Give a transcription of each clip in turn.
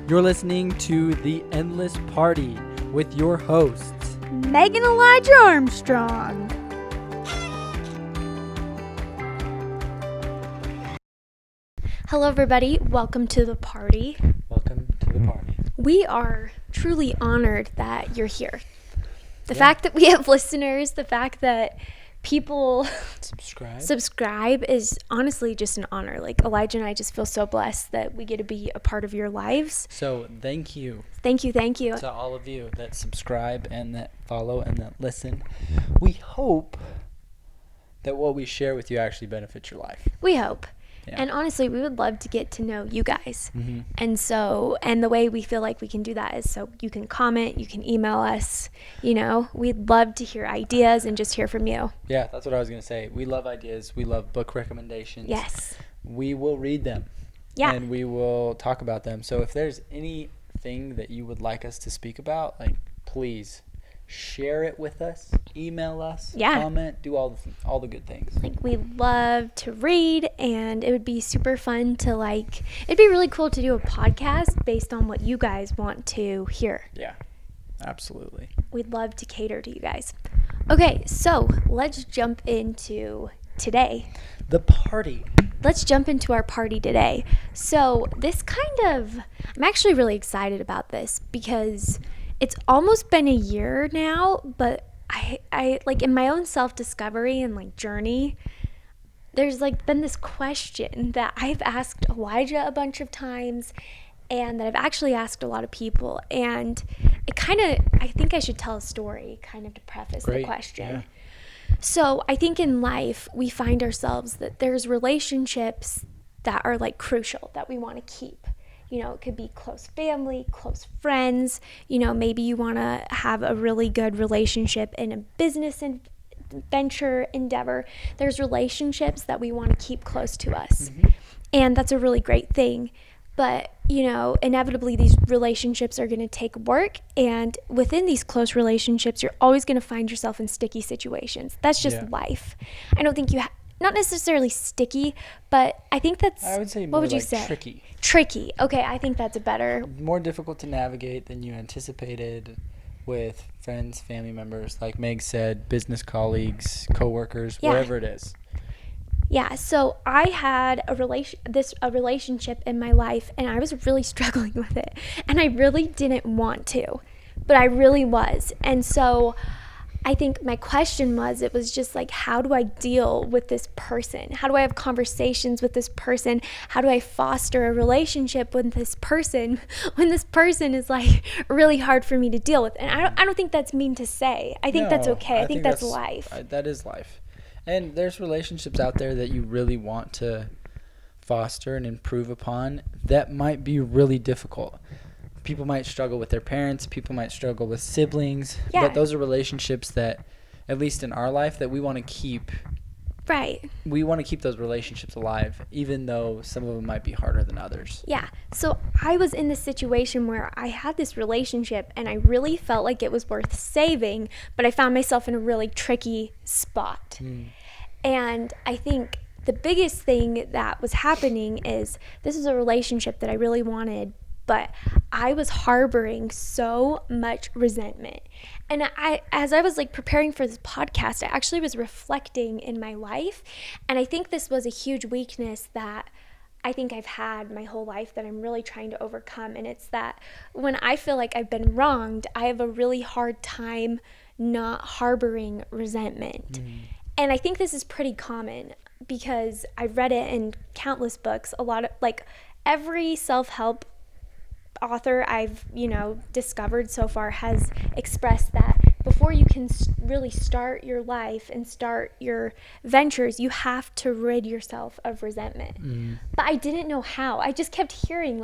You're listening to The Endless Party with your hosts, Megan Elijah Armstrong. Hello, everybody. Welcome to the party. Welcome to the party. We are truly honored that you're here. The fact that we have listeners, the fact that people subscribe is honestly just an honor. Like, Elijah and I just feel so blessed that we get to be a part of your lives. So thank you. Thank you To all of you that subscribe and that follow and that listen. We hope that what we share with you actually benefits your life. We hope. Yeah. And honestly, we would love to get to know you guys. Mm-hmm. And the way we feel like we can do that is so you can comment, you can email us, we'd love to hear ideas and just hear from you. Yeah, that's what I was going to say. We love ideas. We love book recommendations. Yes. We will read them. Yeah. And we will talk about them. So if there's anything that you would like us to speak about, please share it with us, email us, comment, do all the good things. We love to read, and it would be super fun to it'd be really cool to do a podcast based on what you guys want to hear. Yeah, absolutely. We'd love to cater to you guys. Okay, so let's jump into today. The party. Let's jump into our party today. So I'm actually really excited about this because it's almost been a year now, but I in my own self-discovery and journey, there's been this question that I've asked Elijah a bunch of times and that I've actually asked a lot of people. And I think I should tell a story to preface the question. Yeah. So I think in life, we find ourselves that there's relationships that are crucial that we want to keep. It could be close family, close friends. Maybe you want to have a really good relationship in a business venture endeavor. There's relationships that we want to keep close to us. Mm-hmm. And that's a really great thing. But, inevitably these relationships are going to take work. And within these close relationships, you're always going to find yourself in sticky situations. That's just life. I don't think not necessarily sticky, but I think that's, I would say what more would you say? Tricky. Tricky. Okay, I think that's a better. More difficult to navigate than you anticipated with friends, family members, like Meg said, business colleagues, coworkers, whatever it is. Yeah, so I had a relationship in my life, and I was really struggling with it, and I really didn't want to, but I really was. And so I think my question was, it was just how do I deal with this person? How do I have conversations with this person? How do I foster a relationship with this person when this person is really hard for me to deal with? And I don't think that's mean to say. I think that's okay. I think that's life. That is life. And there's relationships out there that you really want to foster and improve upon that might be really difficult. People might struggle with their parents. People might struggle with siblings. Yeah. But those are relationships that, at least in our life, that we want to keep. Right. We want to keep those relationships alive, even though some of them might be harder than others. Yeah. So I was in this situation where I had this relationship and I really felt like it was worth saving, but I found myself in a really tricky spot. And I think the biggest thing that was happening is this is a relationship that I really wanted, but I was harboring so much resentment. And as I was preparing for this podcast, I actually was reflecting in my life. And I think this was a huge weakness that I think I've had my whole life that I'm really trying to overcome. And it's that when I feel like I've been wronged, I have a really hard time not harboring resentment. And I think this is pretty common because I've read it in countless books. A lot of every self-help author I've discovered so far has expressed that before you can really start your life and start your ventures, you have to rid yourself of resentment. But I didn't know how. I just kept hearing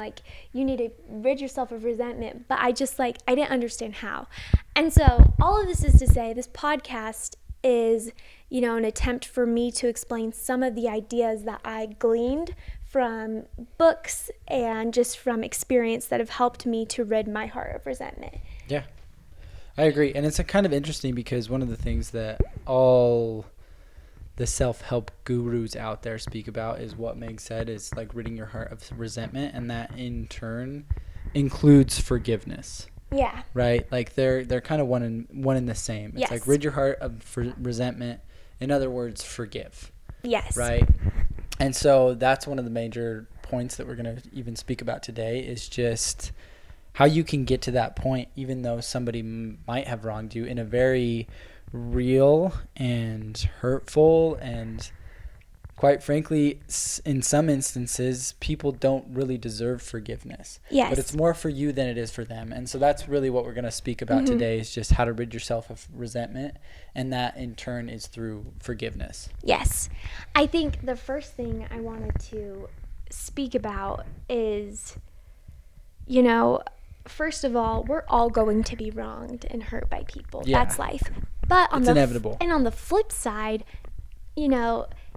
you need to rid yourself of resentment, but I just I didn't understand how. And so all of this is to say this podcast is an attempt for me to explain some of the ideas that I gleaned from books and just from experience that have helped me to rid my heart of resentment. Yeah, I agree. And it's kind of interesting because one of the things that all the self-help gurus out there speak about is what Meg said is ridding your heart of resentment, and that in turn includes forgiveness. Yeah. Right? Like they're kind of one in the same. It's Yes. like rid your heart of resentment. In other words, forgive. Yes. Right? And so that's one of the major points that we're going to even speak about today is just how you can get to that point, even though somebody might have wronged you in a very real and hurtful and, quite frankly, in some instances, people don't really deserve forgiveness. Yes. But it's more for you than it is for them. And so that's really what we're going to speak about today is just how to rid yourself of resentment. And that, in turn, is through forgiveness. Yes. I think the first thing I wanted to speak about is, first of all, we're all going to be wronged and hurt by people. Yeah. That's life. But it's inevitable. And on the flip side,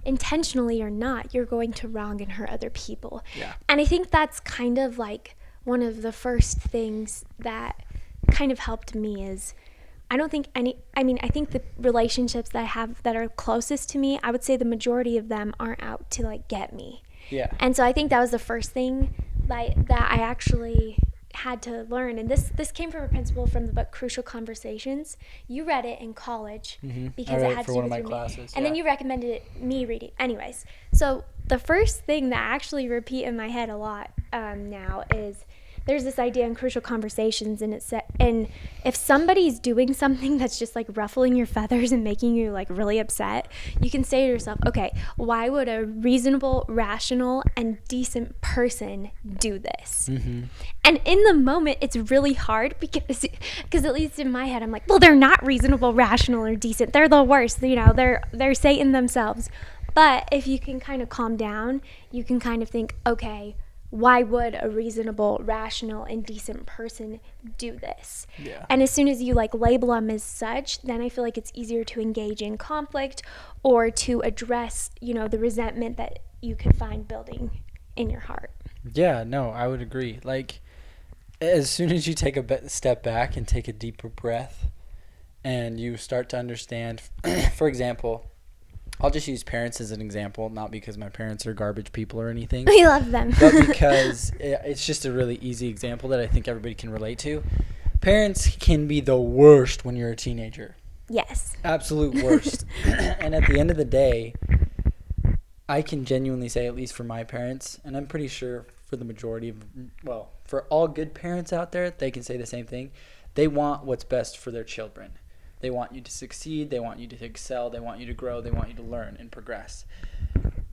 intentionally or not, you're going to wrong and hurt other people. Yeah. And I think that's kind of like one of the first things that kind of helped me is I think the relationships that I have that are closest to me, I would say the majority of them aren't out to like get me. Yeah. And so I think that was the first thing that I actually had to learn. And this came from a principle from the book Crucial Conversations. You read it in college because it had to do with your classes. and then you recommended me reading. Anyways, so the first thing that I actually repeat in my head a lot now is there's this idea in Crucial Conversations, and if somebody's doing something that's just like ruffling your feathers and making you like really upset, you can say to yourself, okay, why would a reasonable, rational, and decent person do this? And in the moment, it's really hard because at least in my head, I'm like, well, they're not reasonable, rational, or decent. They're the worst. They're Satan themselves. But if you can kind of calm down, you can kind of think, okay, why would a reasonable, rational, and decent person do this? Yeah. And as soon as you like label them as such, then I feel like it's easier to engage in conflict or to address, the resentment that you could find building in your heart. Yeah, no, I would agree. Like, as soon as you take a step back and take a deeper breath and you start to understand, for example, I'll just use parents as an example, not because my parents are garbage people or anything. We love them. But because it's just a really easy example that I think everybody can relate to. Parents can be the worst when you're a teenager. Yes. Absolute worst. And at the end of the day, I can genuinely say, at least for my parents, and I'm pretty sure for the majority of, for all good parents out there, they can say the same thing. They want what's best for their children. They want you to succeed. They want you to excel. They want you to grow. They want you to learn and progress.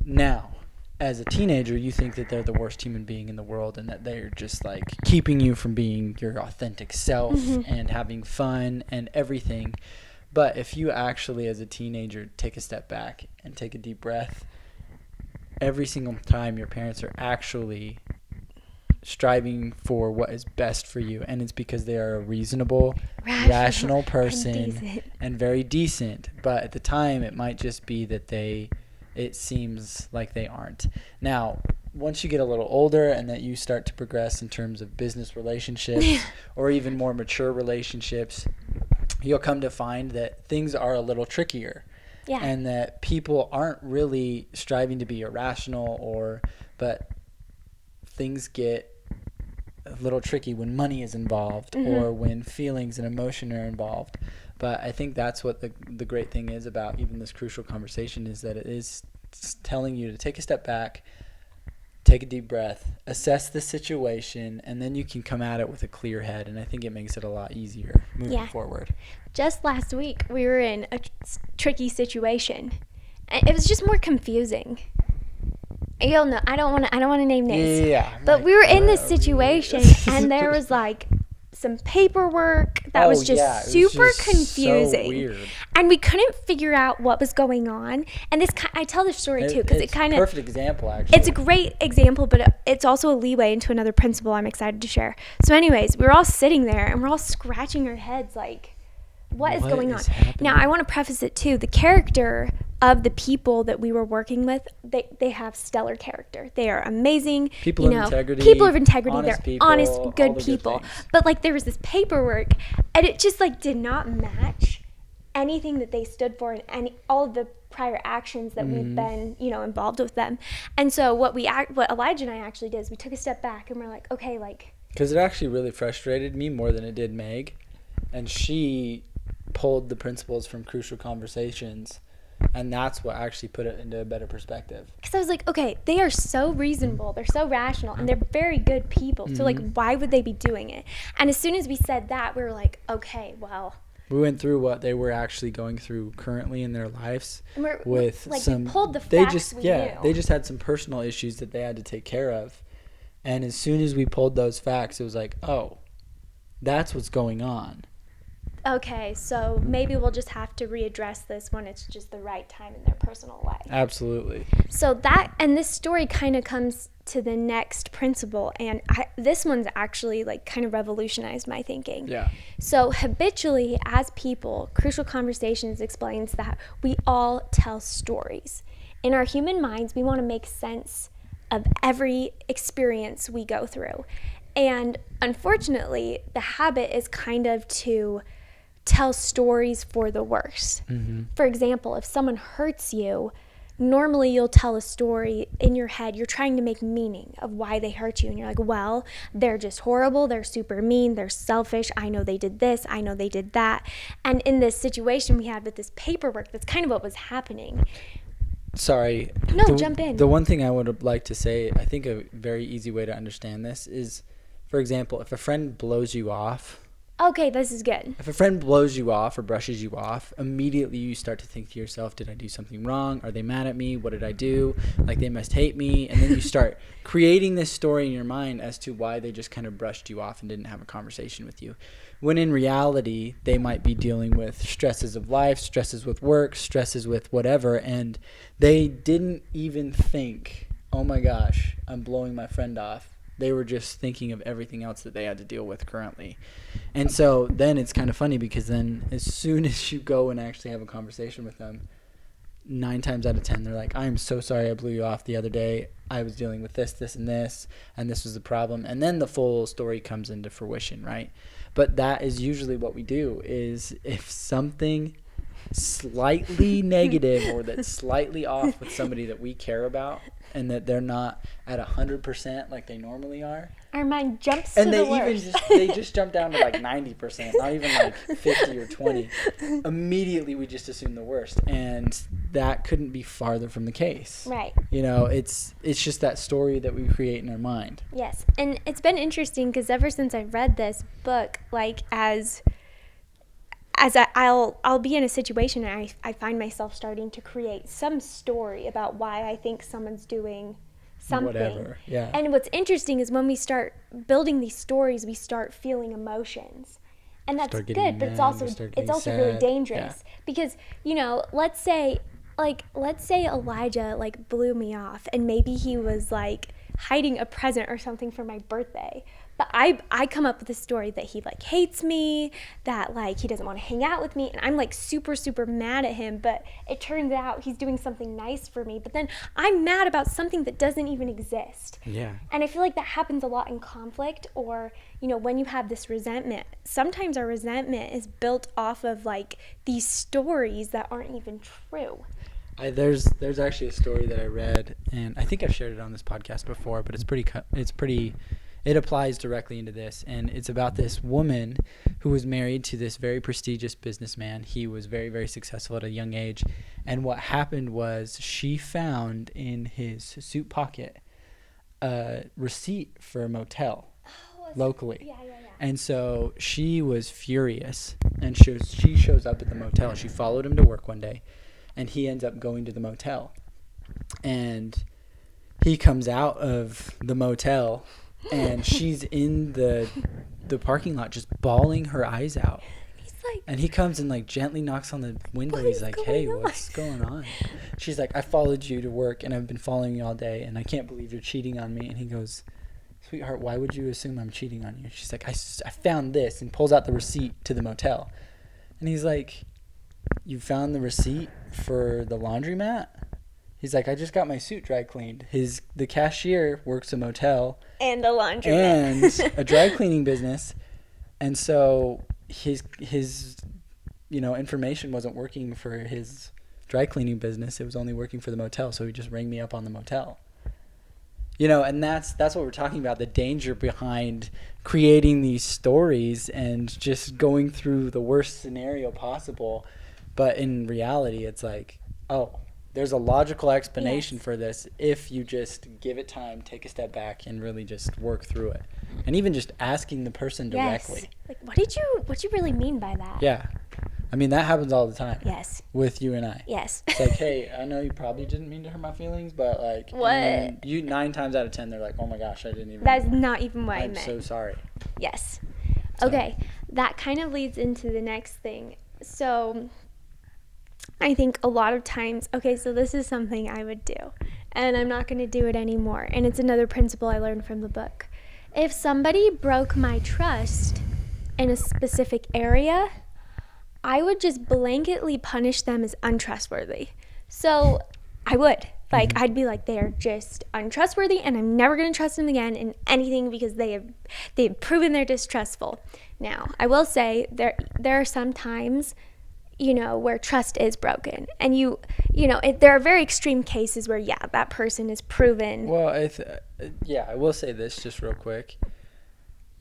Now, as a teenager, you think that they're the worst human being in the world and that they're just like keeping you from being your authentic self and having fun and everything. But if you actually, as a teenager, take a step back and take a deep breath, every single time your parents are actually striving for what is best for you, and it's because they are a reasonable, rational person and very decent. But at the time, it might just be that it seems like they aren't. Now, once you get a little older and that you start to progress in terms of business relationships or even more mature relationships, you'll come to find that things are a little trickier. Yeah. And that people aren't really striving to be irrational but things get a little tricky when money is involved or when feelings and emotion are involved. But I think that's what the great thing is about even this crucial conversation is that it is telling you to take a step back, take a deep breath, assess the situation, and then you can come at it with a clear head. And I think it makes it a lot easier moving forward. Just last week, we were in a tricky situation. It was just more confusing. You'll know. I don't want to name names. Yeah. But we were in this situation, and there was like some paperwork that was just super confusing. So weird. And we couldn't figure out what was going on. And I tell this story too because it kind of perfect example actually. It's a great example, but it's also a leeway into another principle I'm excited to share. So anyways, we were all sitting there and we're all scratching our heads like, what is going on? Now, I want to preface it too. The character of the people that we were working with, they have stellar character. They are amazing. People of integrity. They're honest, good people. But like there was this paperwork and it just like did not match anything that they stood for and all of the prior actions that we've been, involved with them. And so what Elijah and I actually did is we took a step back and we're like, okay, like Because it actually really frustrated me more than it did Meg. And she pulled the principles from Crucial Conversations. And that's what actually put it into a better perspective. Because I was like, okay, they are so reasonable, they're so rational, and they're very good people. So, like, why would they be doing it? And as soon as we said that, we were like, okay, well. We went through what they were actually going through currently in their lives. With like, some, we pulled the facts we knew. They just had some personal issues that they had to take care of. And as soon as we pulled those facts, it was like, oh, that's what's going on. Okay, so maybe we'll just have to readdress this when it's just the right time in their personal life. Absolutely. So this story kind of comes to the next principle, and this one's actually like kind of revolutionized my thinking. Yeah. So habitually, as people, Crucial Conversations explains that we all tell stories. In our human minds, we want to make sense of every experience we go through. And unfortunately, the habit is kind of to tell stories for the worse. Mm-hmm. For example, if someone hurts you, normally you'll tell a story in your head. You're trying to make meaning of why they hurt you. And you're like, well, they're just horrible. They're super mean. They're selfish. I know they did this. I know they did that. And in this situation we had with this paperwork, that's kind of what was happening. Sorry. No, jump in. The one thing I would like to say, I think a very easy way to understand this is, for example, if a friend blows you off. Okay, this is good. If a friend blows you off or brushes you off, immediately you start to think to yourself, did I do something wrong? Are they mad at me? What did I do? Like, they must hate me. And then you start creating this story in your mind as to why they just kind of brushed you off and didn't have a conversation with you. When in reality, they might be dealing with stresses of life, stresses with work, stresses with whatever, and they didn't even think, oh my gosh, I'm blowing my friend off. They were just thinking of everything else that they had to deal with currently. And so then it's kind of funny, because then as soon as you go and actually have a conversation with them, 9 times out of 10, they're like, I am so sorry I blew you off the other day. I was dealing with this, and this was the problem. And then the full story comes into fruition, right? But that is usually what we do, is if something slightly negative or that's slightly off with somebody that we care about, and that they're not at 100% like they normally are, our mind jumps to the worst. They just jump down to like 90%, not even like 50 or 20. Immediately we just assume the worst, and that couldn't be farther from the case. Right. You know, it's just that story that we create in our mind. Yes, and it's been interesting because ever since I read this book, like I'll be in a situation and I find myself starting to create some story about why I think someone's doing something. Whatever, yeah. And what's interesting is when we start building these stories, we start feeling emotions. And that's good, but it's also really dangerous. Yeah. Because, let's say Elijah like blew me off, and maybe he was like hiding a present or something for my birthday. But I come up with a story that he like hates me, that like he doesn't want to hang out with me, and I'm like super, super mad at him, but it turns out he's doing something nice for me. But then I'm mad about something that doesn't even exist. Yeah. And I feel like that happens a lot in conflict, or, when you have this resentment. Sometimes our resentment is built off of like these stories that aren't even true. There's actually a story that I read, and I think I've shared it on this podcast before, but it applies directly into this, and it's about this woman who was married to this very prestigious businessman. He was very, very successful at a young age, and what happened was she found in his suit pocket a receipt for a motel locally. Yeah. And so she was furious, and she shows up at the motel. She followed him to work one day, and he ends up going to the motel, and he comes out of the motel, and she's in the parking lot just bawling her eyes out. He's like, and he comes and like gently knocks on the window. He's like, hey, what's going on? She's like, I followed you to work, and I've been following you all day, and I can't believe you're cheating on me. And he goes, sweetheart, why would you assume I'm cheating on you? She's like, I found this, and pulls out the receipt to the motel. And he's like, you found the receipt for the laundromat? He's like, I just got my suit dry cleaned. The cashier works a motel and a laundromat and a dry cleaning business, and so his information wasn't working for his dry cleaning business. It was only working for the motel, so he just rang me up on the motel. You know, and that's what we're talking about, the danger behind creating these stories and just going through the worst scenario possible. But in reality, it's like, oh, there's a logical explanation Yes. for this if you just give it time, take a step back, and really just work through it. And even just asking the person directly. Yes. Like, what you really mean by that? Yeah. I mean, that happens all the time. Yes. With you and I. Yes. It's like, hey, I know you probably didn't mean to hurt my feelings, but like, What? and then you 9 times out of 10, they're like, oh my gosh, I didn't even. That's not even what I I'm meant. so sorry. Yes. So. Okay. That kind of leads into the next thing. So I think a lot of times, okay, so this is something I would do, and I'm not going to do it anymore. And it's another principle I learned from the book. If somebody broke my trust in a specific area, I would just blanketly punish them as untrustworthy. So I would. Like, I'd be like, they are just untrustworthy, and I'm never going to trust them again in anything because they've proven they're distrustful. Now, I will say there are some times, you know, where trust is broken. And there are very extreme cases where, yeah, that person is proven. Well, I will say this just real quick.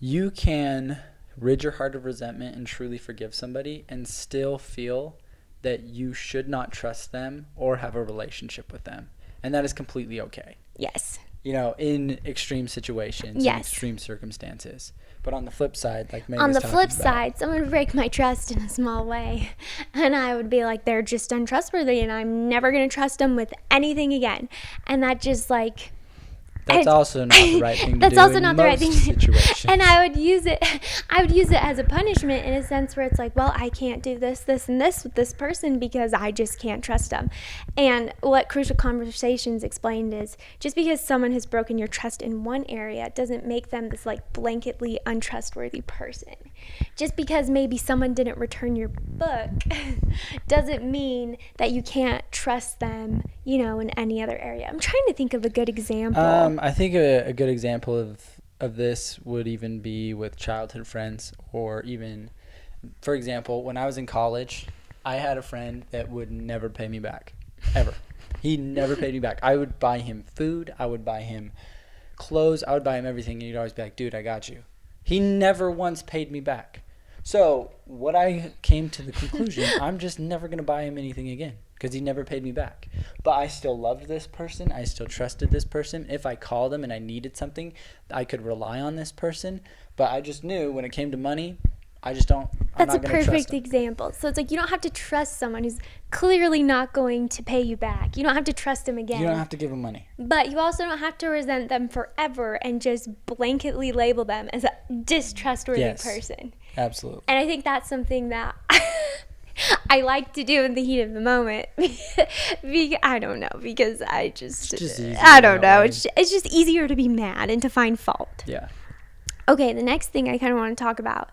You can rid your heart of resentment and truly forgive somebody and still feel that you should not trust them or have a relationship with them. And that is completely okay. Yes. You know, in extreme situations, Yes. in extreme circumstances. But on the flip side, like Megan On was the talking flip about, side, someone would break my trust in a small way, and I would be like, they're just untrustworthy, and I'm never going to trust them with anything again. And that just like... that's also not the right thing to That's do also in not the right most thing. situations. And I would use it as a punishment in a sense where it's like, well, I can't do this, and this with this person because I just can't trust them. And what Crucial Conversations explained is just because someone has broken your trust in one area doesn't make them this like blanketly untrustworthy person. Just because maybe someone didn't return your book doesn't mean that you can't trust them, you know, in any other area. I'm trying to think of a good example. I think a good example of this would even be with childhood friends, or even, for example, when I was in college, I had a friend that would never pay me back, ever. He never paid me back. I would buy him food. I would buy him clothes. I would buy him everything, and he'd always be like, dude, I got you. He never once paid me back. So what I came to the conclusion, I'm just never going to buy him anything again because he never paid me back. But I still loved this person. I still trusted this person. If I called him and I needed something, I could rely on this person. But I just knew when it came to money, I'm That's not a going to trust perfect him. example. So it's like you don't have to trust someone who's clearly not going to pay you back. You don't have to trust them again. You don't have to give him money. But you also don't have to resent them forever and just blanketly label them as a distrustworthy Yes. person. Absolutely. And I think that's something that I like to do in the heat of the moment. I don't know, because I just easier I don't that know. way. It's just easier to be mad and to find fault. Yeah. Okay, the next thing I kind of want to talk about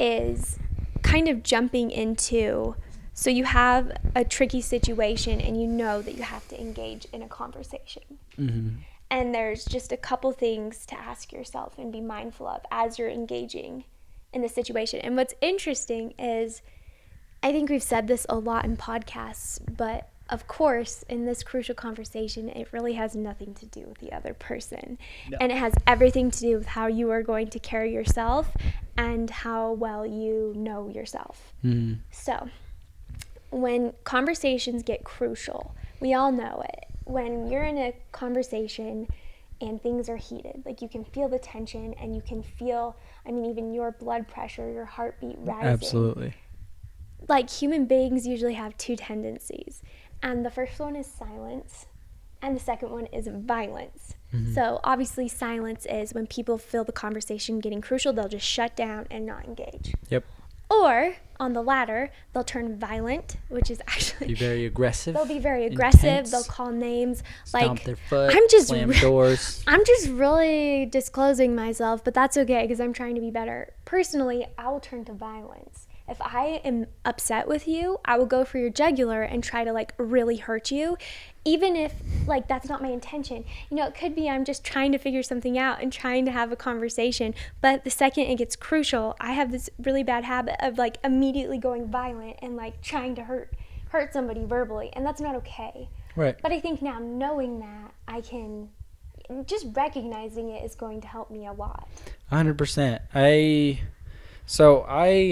is kind of jumping into, so you have a tricky situation and you know that you have to engage in a conversation. Mm-hmm. And there's just a couple things to ask yourself and be mindful of as you're engaging in the situation. And what's interesting is, I think we've said this a lot in podcasts, but of course, in this crucial conversation, it really has nothing to do with the other person. No. And it has everything to do with how you are going to carry yourself and how well you know yourself. Mm-hmm. So, when conversations get crucial, we all know it. When you're in a conversation and things are heated, like you can feel the tension and you can feel, even your blood pressure, your heartbeat rising. Absolutely. Like, human beings usually have two tendencies. And the first one is silence, and the second one is violence. Mm-hmm. So obviously silence is when people feel the conversation getting crucial, they'll just shut down and not engage. Yep. Or on the latter, they'll turn violent, which is actually Be very aggressive. They'll be very aggressive. Intense, They'll call names, stomp their foot, slam I'm doors. I'm just really disclosing myself, but that's okay because I'm trying to be better. Personally, I will turn to violence. If I am upset with you, I will go for your jugular and try to really hurt you, even if that's not my intention. It could be I'm just trying to figure something out and trying to have a conversation, but the second it gets crucial, I have this really bad habit of immediately going violent and trying to hurt somebody verbally, and that's not okay. Right. But I think now, knowing that, I can just recognizing it is going to help me a lot. 100%. I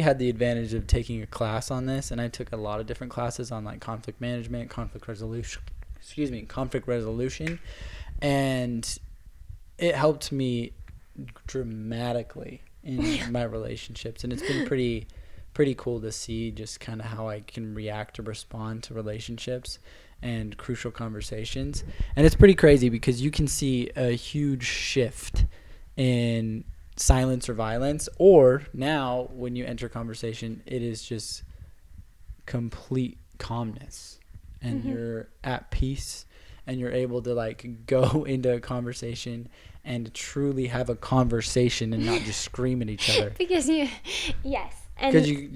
had the advantage of taking a class on this, and I took a lot of different classes on like conflict management, conflict resolution, and it helped me dramatically in my relationships, and it's been pretty cool to see just kind of how I can react or respond to relationships and crucial conversations. And it's pretty crazy because you can see a huge shift in silence or violence, or now when you enter conversation, it is just complete calmness, and you're at peace, and you're able to like go into a conversation and truly have a conversation and not just scream at each other. Because yes. Because you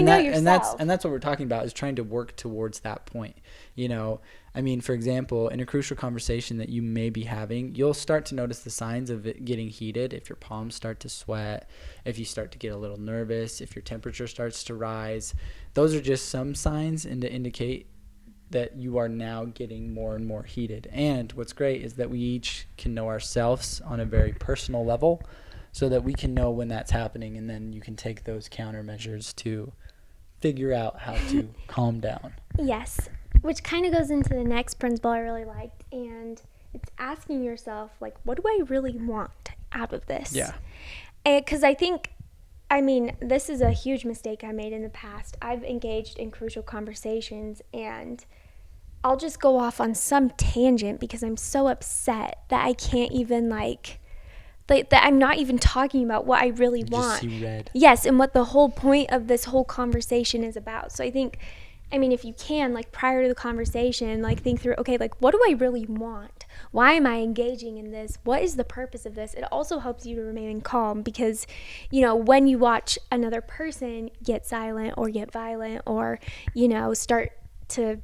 know yourself. And that's what we're talking about, is trying to work towards that point. You know, I mean, for example, in a crucial conversation that you may be having, you'll start to notice the signs of it getting heated. If your palms start to sweat, if you start to get a little nervous, if your temperature starts to rise, those are just some signs and to indicate that you are now getting more and more heated. And what's great is that we each can know ourselves on a very personal level, so that we can know when that's happening, and then you can take those countermeasures to figure out how to calm down. Yes, which kind of goes into the next principle I really liked, and it's asking yourself, like, what do I really want out of this? Yeah. Because this is a huge mistake I made in the past. I've engaged in crucial conversations, and I'll just go off on some tangent because I'm so upset that I can't even, that I'm not even talking about what I really want. Just see red. Yes, and what the whole point of this whole conversation is about. So I think, if you can, prior to the conversation, think through, okay, what do I really want? Why am I engaging in this? What is the purpose of this? It also helps you to remain calm because, when you watch another person get silent or get violent or, start to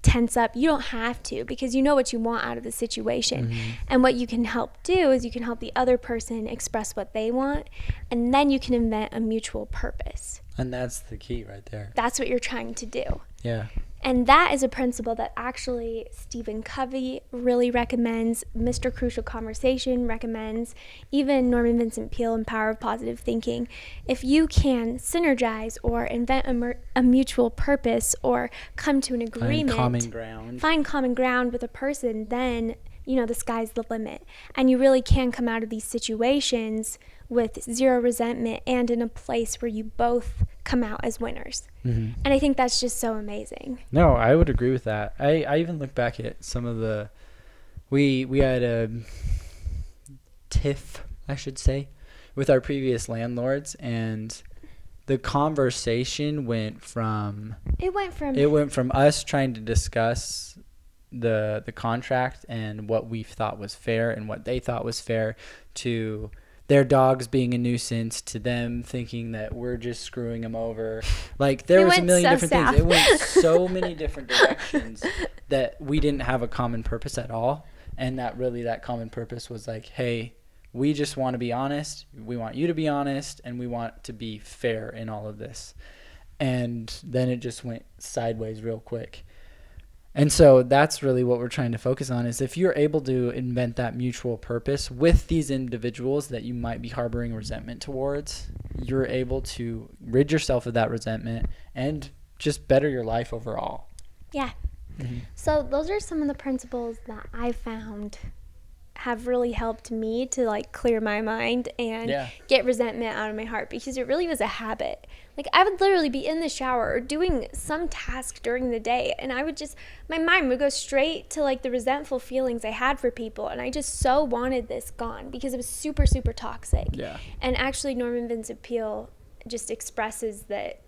tense up, you don't have to, because you know what you want out of the situation. And what you can help do is you can help the other person express what they want, and then you can invent a mutual purpose. And that's the key right there. That's what you're trying to do. Yeah. And that is a principle that actually Stephen Covey really recommends, Mr. Crucial Conversation recommends, even Norman Vincent Peale in Power of Positive Thinking. If you can synergize or invent a mutual purpose or come to an agreement, find common ground with a person, then, the sky's the limit. And you really can come out of these situations with zero resentment and in a place where you both come out as winners. And I think that's just so amazing. No, I would agree with that. I even look back at some of the, we had a tiff, I should say, with our previous landlords, and the conversation went from us trying to discuss the contract and what we thought was fair and what they thought was fair, to their dogs being a nuisance, to them thinking that we're just screwing them over. There was a million different things. It went so many different directions that we didn't have a common purpose at all. And that common purpose was hey, we just want to be honest. We want you to be honest, and we want to be fair in all of this. And then it just went sideways real quick. And so that's really what we're trying to focus on, is if you're able to invent that mutual purpose with these individuals that you might be harboring resentment towards, you're able to rid yourself of that resentment and just better your life overall. Yeah. So those are some of the principles that I found have really helped me to clear my mind and get resentment out of my heart, because it really was a habit. I would literally be in the shower or doing some task during the day, and my mind would go straight to the resentful feelings I had for people, and I just so wanted this gone because it was super, super toxic. Yeah. And actually Norman Vincent Peale just expresses that,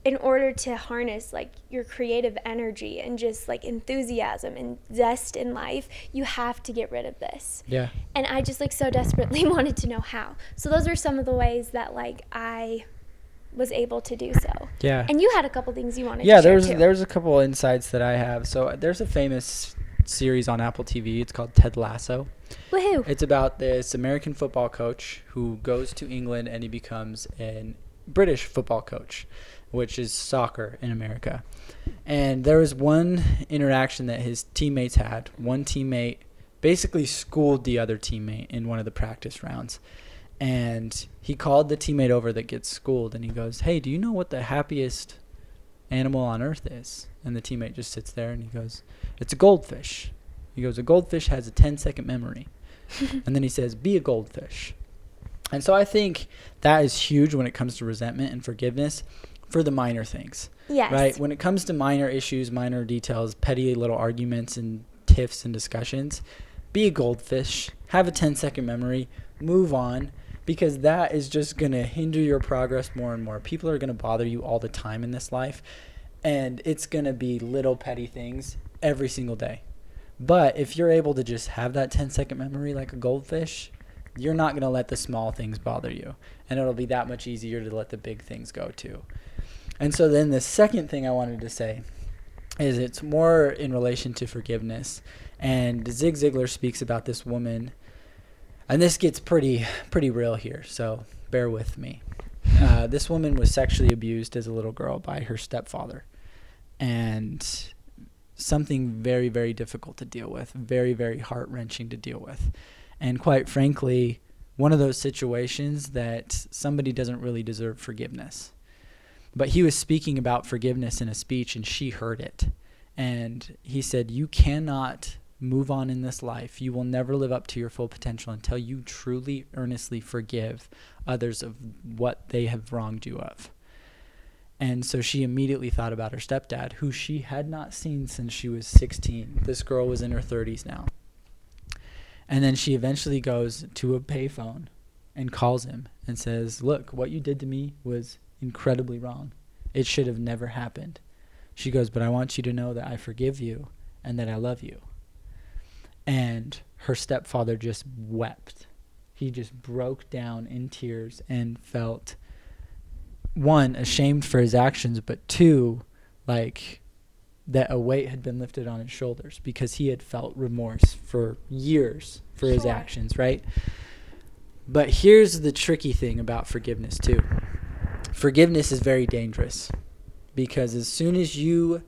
in order to harness your creative energy and just enthusiasm and zest in life, you have to get rid of this. Yeah. And I just so desperately wanted to know how. So those are some of the ways that I was able to do so. Yeah. And you had a couple things you wanted to share too. Yeah, there's a couple insights that I have. So there's a famous series on Apple TV. It's called Ted Lasso. Woohoo. It's about this American football coach who goes to England and he becomes a British football coach, which is soccer in America. And there was one interaction that his teammates had. One teammate basically schooled the other teammate in one of the practice rounds. And he called the teammate over that gets schooled, and he goes, "Hey, do you know what the happiest animal on earth is?" And the teammate just sits there and he goes, "It's a goldfish." He goes, "A goldfish has a 10-second memory." And then he says, "Be a goldfish." And so I think that is huge when it comes to resentment and forgiveness for the minor things. Yes. Right? When it comes to minor issues, minor details, petty little arguments and tiffs and discussions, be a goldfish, have a 10-second memory, move on, because that is just going to hinder your progress more and more. People are going to bother you all the time in this life, and it's going to be little petty things every single day. But if you're able to just have that 10-second memory like a goldfish, you're not going to let the small things bother you, and it'll be that much easier to let the big things go too. And so then the second thing I wanted to say is it's more in relation to forgiveness. And Zig Ziglar speaks about this woman, and this gets pretty real here, so bear with me. This woman was sexually abused as a little girl by her stepfather, and something very, very difficult to deal with, very, very heart-wrenching to deal with. And quite frankly, one of those situations that somebody doesn't really deserve forgiveness. But he was speaking about forgiveness in a speech, and she heard it. And he said, "You cannot move on in this life. You will never live up to your full potential until you truly, earnestly forgive others of what they have wronged you of." And so she immediately thought about her stepdad, who she had not seen since she was 16. This girl was in her 30s now. And then she eventually goes to a payphone and calls him and says, "Look, what you did to me was incredibly wrong. It should have never happened." She goes, "But I want you to know that I forgive you and that I love you." And her stepfather just wept. He just broke down in tears and felt, one, ashamed for his actions, but two, like that a weight had been lifted on his shoulders because he had felt remorse for years for his actions, right? But here's the tricky thing about forgiveness too. Forgiveness is very dangerous because as soon as you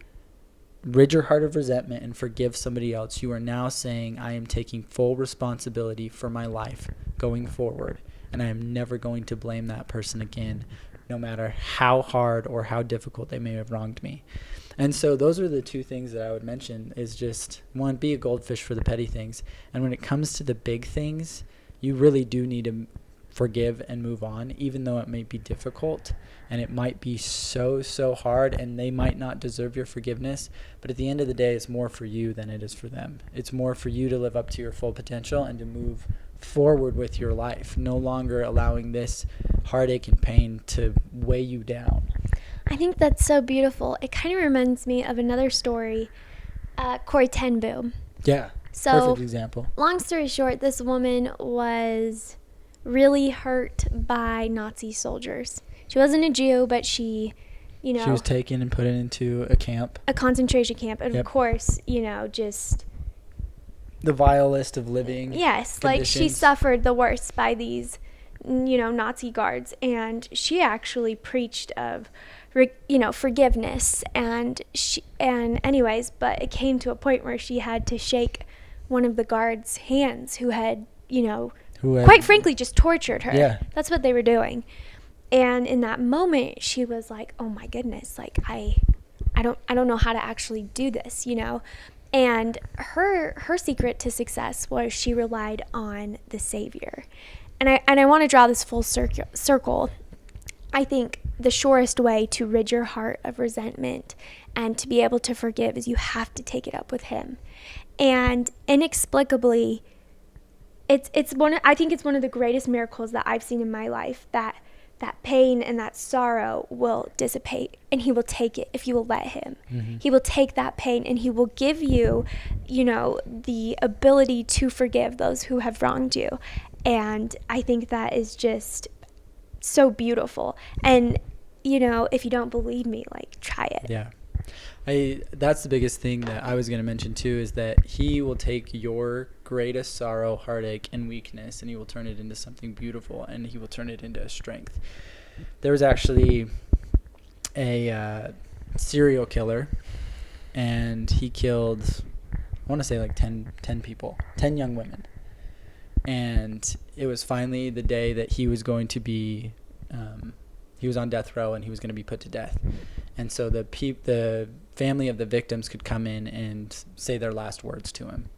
rid your heart of resentment and forgive somebody else, you are now saying, "I am taking full responsibility for my life going forward, and I am never going to blame that person again, no matter how hard or how difficult they may have wronged me." And so those are the two things that I would mention is just, one, be a goldfish for the petty things. And when it comes to the big things, you really do need to forgive and move on, even though it may be difficult and it might be so hard and they might not deserve your forgiveness. But at the end of the day, it's more for you than it is for them. It's more for you to live up to your full potential and to move forward with your life, no longer allowing this heartache and pain to weigh you down. I think that's so beautiful. It kind of reminds me of another story, Corrie ten Boom. Yeah, So, perfect example. Long story short, this woman was really hurt by Nazi soldiers. She wasn't a Jew, but she was taken and put into a camp. A concentration camp. And Yep. of course, just... The vilest of living Yes, conditions. like she suffered the worst by these, Nazi guards. And she actually preached of, forgiveness. And anyways, but it came to a point where she had to shake one of the guards' hands who had, quite frankly, just tortured her. Yeah. That's what they were doing. And in that moment, she was like, "Oh my goodness, like I don't know how to actually do this, And her secret to success was she relied on the Savior. And I want to draw this full circle. I think the surest way to rid your heart of resentment and to be able to forgive is you have to take it up with Him. And inexplicably, I think it's one of the greatest miracles that I've seen in my life, that pain and that sorrow will dissipate, and He will take it if you will let Him. Mm-hmm. He will take that pain and He will give you, the ability to forgive those who have wronged you. And I think that is just so beautiful. And, if you don't believe me, try it. Yeah. That's the biggest thing that I was going to mention too, is that He will take your greatest sorrow, heartache, and weakness, and He will turn it into something beautiful, and He will turn it into a strength. There was actually a serial killer, and he killed want to say like 10 people, 10 young women. And it was finally the day that he was going to be, he was on death row and he was going to be put to death. And so the family of the victims could come in and say their last words to him.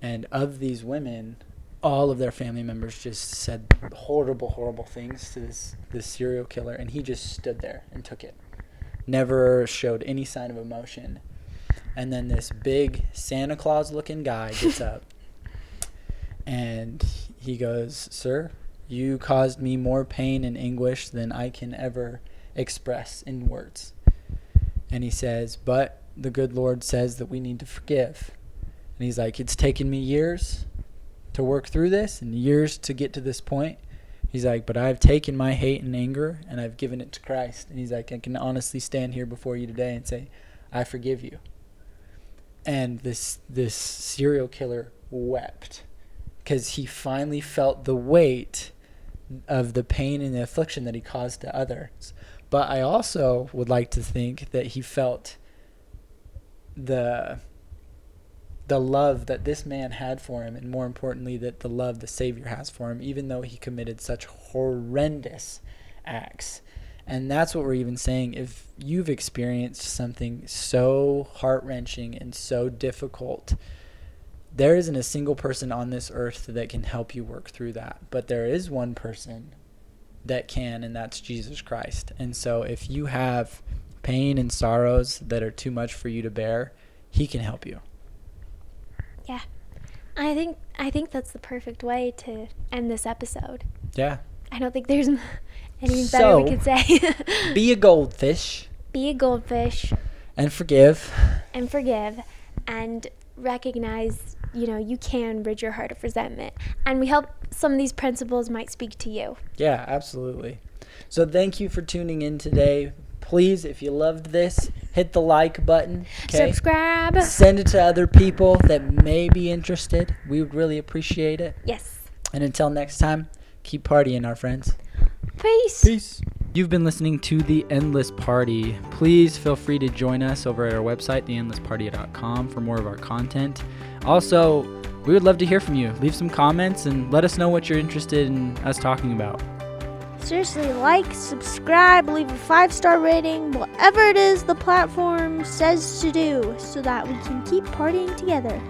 And of these women, all of their family members just said horrible, horrible things to this serial killer. And he just stood there and took it. Never showed any sign of emotion. And then this big Santa Claus looking guy gets up and he goes, "Sir, you caused me more pain and anguish than I can ever express in words." And he says, "But the good Lord says that we need to forgive." And he's like, "It's taken me years to work through this and years to get to this point." He's like, "But I've taken my hate and anger and I've given it to Christ." And he's like, "I can honestly stand here before you today and say, I forgive you." And this serial killer wept because he finally felt the weight of the pain and the affliction that he caused to others. But I also would like to think that he felt the love that this man had for him, and more importantly, that the love the Savior has for him, even though he committed such horrendous acts. And that's what we're even saying. If you've experienced something so heart-wrenching and so difficult, there isn't a single person on this earth that can help you work through that. But there is one person that can, and that's Jesus Christ. And so if you have pain and sorrows that are too much for you to bear, he can help you. Yeah. I think that's the perfect way to end this episode. Yeah. I don't think there's anything better we could say. Be a goldfish. Be a goldfish. And forgive. And forgive. And recognize, you can rid your heart of resentment. And we hope some of these principles might speak to you. Yeah, absolutely. So thank you for tuning in today. Please, if you loved this, hit the like button. Okay? Subscribe. Send it to other people that may be interested. We would really appreciate it. Yes. And until next time, keep partying, our friends. Peace. Peace. You've been listening to The Endless Party. Please feel free to join us over at our website, theendlessparty.com, for more of our content. Also, we would love to hear from you. Leave some comments and let us know what you're interested in us talking about. Seriously, like, subscribe, leave a 5-star rating, whatever it is the platform says to do, so that we can keep partying together.